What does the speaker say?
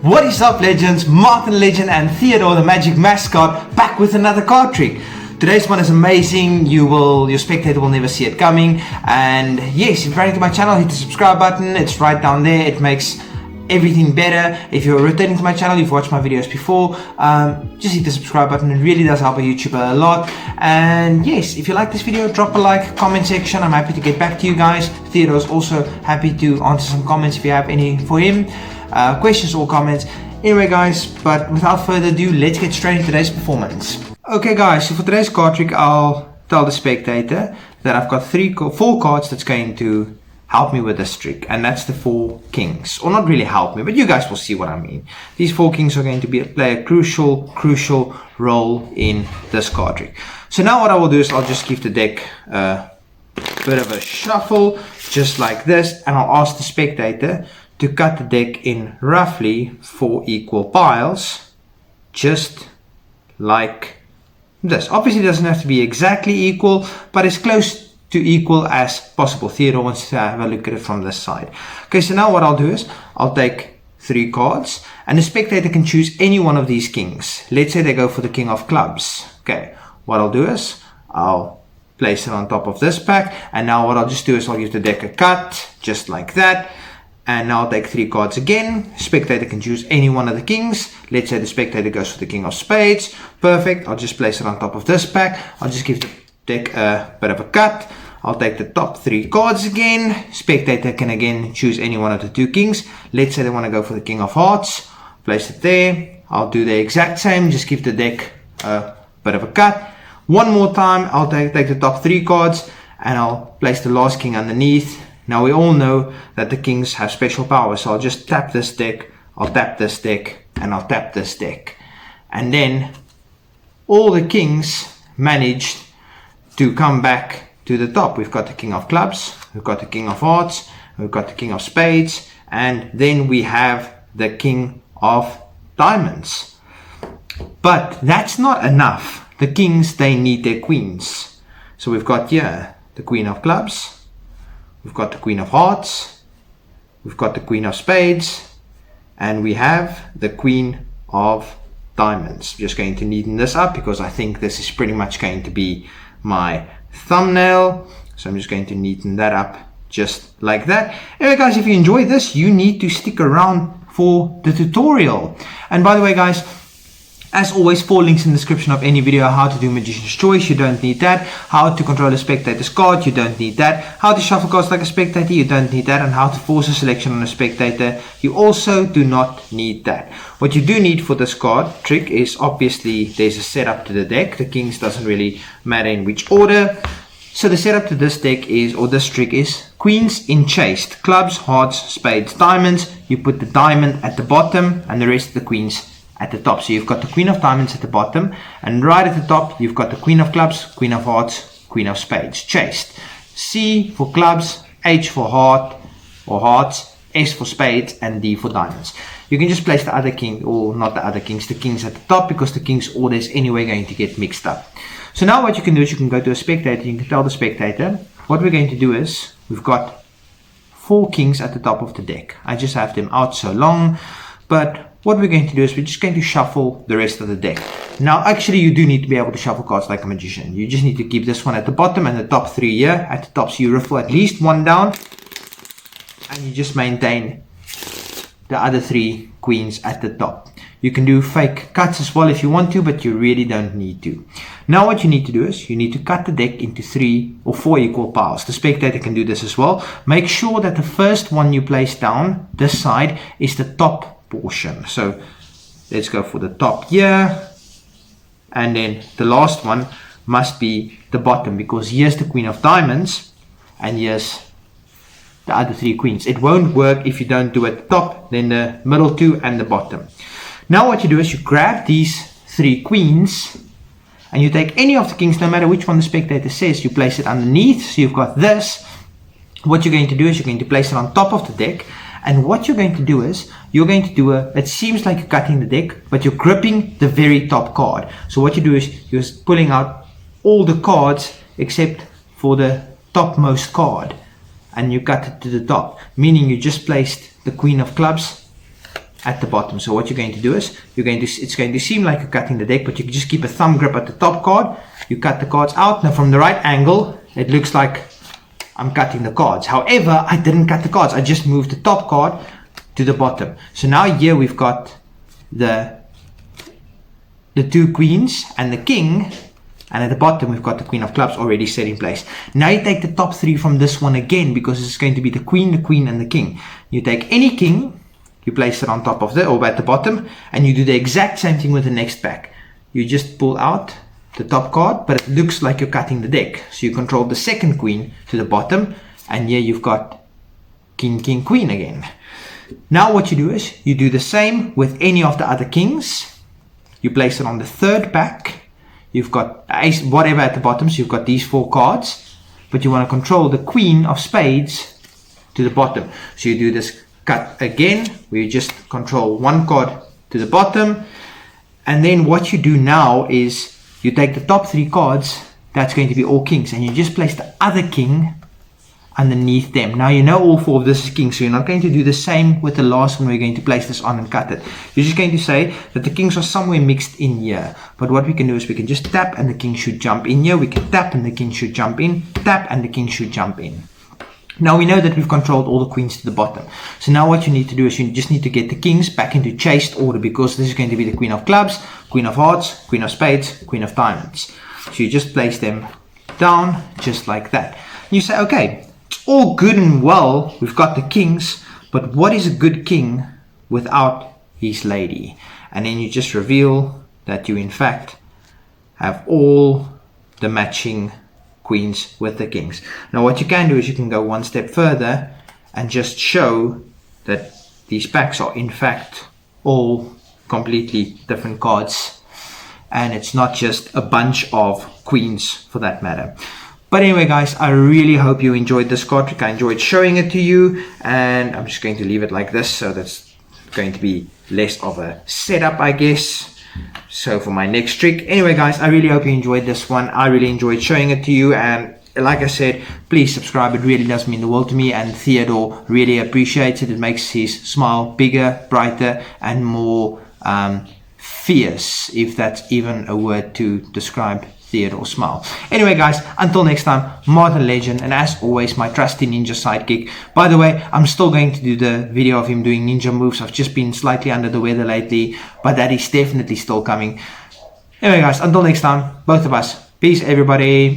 What is up, legends? Martin Legend and Theodore the Magic Mascot back with another card trick. Today's one is amazing. Your spectator will never see it coming. And yes, if you're brand new to my channel, hit the subscribe button. It's right down there. It makes everything better. If you're returning to my channel, you've watched my videos before, just hit the subscribe button. It really does help a YouTuber a lot. And yes, if you like this video, drop a like, comment section. I'm happy to get back to you guys. Theodore's also happy to answer some comments if you have any for him. Questions or comments. Anyway guys, but without further ado, let's get straight into today's performance. Okay guys, so for today's card trick, I'll tell the spectator that I've got four cards that's going to help me with this trick, and that's the 4 kings. Or not really help me, but you guys will see what I mean. These 4 kings are going to play a crucial role in this card trick. So now what I will do is I'll just give the deck a bit of a shuffle, just like this, and I'll ask the spectator to cut the deck in roughly 4 equal piles, just like this. Obviously it doesn't have to be exactly equal, but as close to equal as possible. Theodore wants to have a look at it from this side. Okay, so now what I'll do is I'll take 3 cards, and the spectator can choose any one of these kings. Let's say they go for the king of clubs. Okay, what I'll do is I'll place it on top of this pack, and now what I'll just do is I'll give the deck a cut, just like that. And now I'll take 3 cards again. Spectator can choose any one of the kings. Let's say the spectator goes for the king of spades. Perfect. I'll just place it on top of this pack. I'll just give the deck a bit of a cut. I'll take the top 3 cards again. Spectator can again choose any one of the 2 kings. Let's say they want to go for the king of hearts. Place it there. I'll do the exact same. Just give the deck a bit of a cut. One more time. I'll take the top 3 cards and I'll place the last king underneath. Now we all know that the kings have special powers, so I'll just tap this deck, I'll tap this deck, and I'll tap this deck. And then all the kings managed to come back to the top. We've got the king of clubs, we've got the king of hearts, we've got the king of spades, and then we have the king of diamonds. But that's not enough. The kings, they need their queens. So we've got here the queen of clubs, we've got the queen of hearts, we've got the queen of spades, and we have the queen of diamonds. I'm just going to neaten this up because I think this is pretty much going to be my thumbnail. So I'm just going to neaten that up just like that. Anyway guys, if you enjoyed this, you need to stick around for the tutorial. And by the way guys, as always, 4 links in the description of any video. How to do Magician's Choice, you don't need that. How to control a spectator's card, you don't need that. How to shuffle cards like a spectator, you don't need that. And how to force a selection on a spectator, you also do not need that. What you do need for this card trick is obviously there's a setup to the deck. The kings doesn't really matter in which order. So the setup to this deck is, or this trick is, queens in chased. Clubs, hearts, spades, diamonds. You put the diamond at the bottom and the rest of the queens at the top. So you've got the queen of diamonds at the bottom, and right at the top you've got the queen of clubs, queen of hearts, queen of spades, chased. C for clubs, H for heart or hearts, S for spades, and D for diamonds. You can just place the other king, or not the other kings, the kings at the top, because the king's order is anyway going to get mixed up. So now what you can do is you can go to a spectator, you can tell the spectator what we're going to do is we've got 4 kings at the top of the deck. I just have them out so long, but what we're going to do is we're just going to shuffle the rest of the deck. Now actually you do need to be able to shuffle cards like a magician. You just need to keep this one at the bottom and the top 3 here at the top. So you ruffle at least 1 down and you just maintain the other 3 queens at the top. You can do fake cuts as well if you want to, but you really don't need to. Now what you need to do is you need to cut the deck into 3 or 4 equal piles. The spectator can do this as well. Make sure that the first one you place down this side is the top portion. So let's go for the top here, and then the last one must be the bottom, because here's the queen of diamonds and here's the other 3 queens. It won't work if you don't do it at the top, then the middle 2 and the bottom. Now what you do is you grab these 3 queens and you take any of the kings, no matter which one the spectator says, you place it underneath. So you've got this. What you're going to do is you're going to place it on top of the deck. And what you're going to do is, you're going to do it seems like you're cutting the deck, but you're gripping the very top card. So what you do is, you're pulling out all the cards except for the topmost card. And you cut it to the top, meaning you just placed the queen of clubs at the bottom. So what you're going to do is, it's going to seem like you're cutting the deck, but you can just keep a thumb grip at the top card. You cut the cards out. Now from the right angle, it looks like I'm cutting the cards. However, I didn't cut the cards. I just moved the top card to the bottom. So now here we've got the two queens and the king, and at the bottom we've got the queen of clubs already set in place. Now you take the top three from this one again, because it's going to be the queen, and the king. You take any king, you place it on top of or at the bottom, and you do the exact same thing with the next pack. You just pull out the top card, but it looks like you're cutting the deck. So you control the second queen to the bottom, and here you've got king, queen again. Now what you do is, you do the same with any of the other kings. You place it on the third pack. You've got ace, whatever at the bottom, so you've got these 4 cards, but you want to control the queen of spades to the bottom. So you do this cut again, where you just control 1 card to the bottom, and then what you do now is you take the top 3 cards, that's going to be all kings, and you just place the other king underneath them. Now you know all 4 of this is kings, so you're not going to do the same with the last one. We're going to place this on and cut it. You're just going to say that the kings are somewhere mixed in here, but what we can do is we can just tap and the king should jump in here. We can tap and the king should jump in, tap and the king should jump in. Now we know that we've controlled all the queens to the bottom. So now what you need to do is you just need to get the kings back into chased order, because this is going to be the queen of clubs, queen of hearts, queen of spades, queen of diamonds. So you just place them down just like that. You say, okay, it's all good and well, we've got the kings, but what is a good king without his lady? And then you just reveal that you in fact have all the matching queens with the kings. Now what you can do is you can go one step further and just show that these packs are in fact all completely different cards, and it's not just a bunch of queens for that matter. But anyway guys, I really hope you enjoyed this card trick. I enjoyed showing it to you, and I'm just going to leave it like this, so that's going to be less of a setup, I guess. So for my next trick, anyway guys, I really hope you enjoyed this one. I really enjoyed showing it to you, and like I said, please subscribe. It really does mean the world to me, and Theodore really appreciates it. It makes his smile bigger, brighter, and more fierce, if that's even a word to describe Theodore's smile. Anyway guys, until next time, Martin Legend, and as always, my trusty ninja sidekick. By the way, I'm still going to do the video of him doing ninja moves. I've just been slightly under the weather lately, but that is definitely still coming. Anyway guys, until next time, both of us, peace everybody.